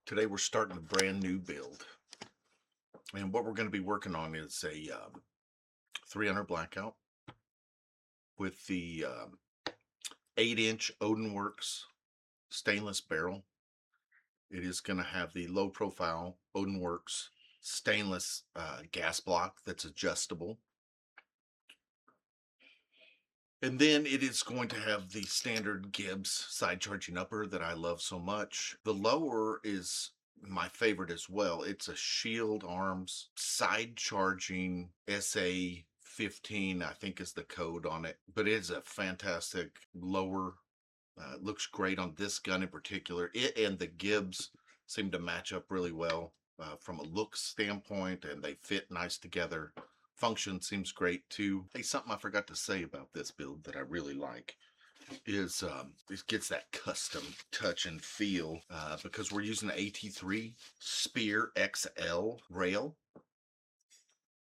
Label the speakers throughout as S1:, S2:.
S1: Today we're starting a brand new build, and what we're going to be working on is a 300 blackout with the 8-inch Odinworks stainless barrel. It is going to have the low profile Odinworks stainless gas block that's adjustable. And then it is going to have the standard Gibbs side charging upper that I love so much. The lower is my favorite as well. It's a Shield Arms side charging SA15, I think is the code on it. But it is a fantastic lower. Looks great on this gun in particular. It and the Gibbs seem to match up really well from a look standpoint, and they fit nice together. Function seems great too. Hey, something I forgot to say about this build that I really like is it gets that custom touch and feel because we're using the AT3 Spear XL rail,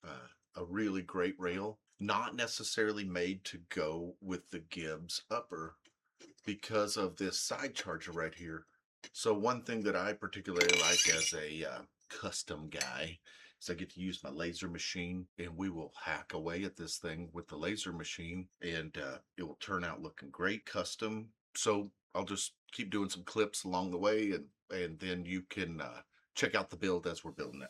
S1: a really great rail, not necessarily made to go with the Gibbs upper because of this side charger right here. So one thing that I particularly like as a custom guy is I get to use my laser machine, and we will hack away at this thing with the laser machine, and it will turn out looking great custom. So I'll just keep doing some clips along the way, and then you can check out the build as we're building it.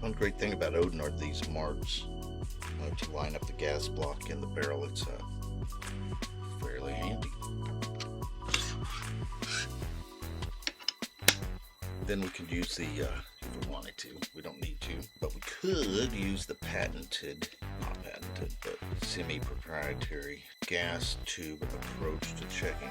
S1: One great thing about Odin are these marks to line up the gas block in the barrel. It's fairly handy. Then we can use the, if we wanted to, we don't need to, but we could use the patented, not patented, but semi-proprietary gas tube approach to checking.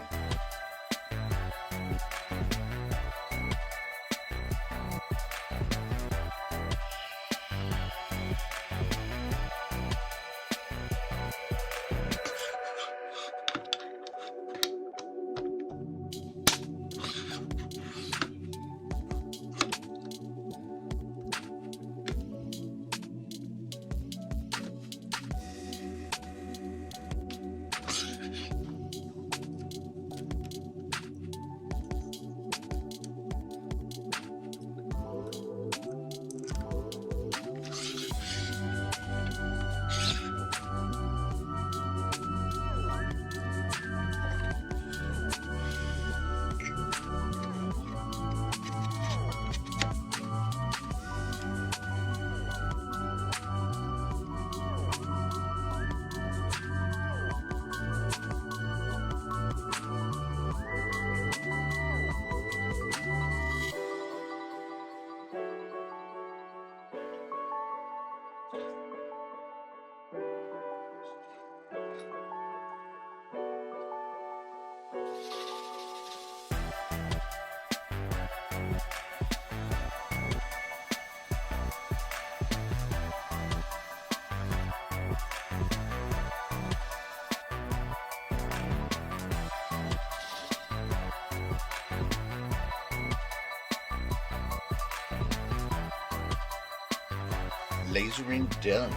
S1: Lasering done.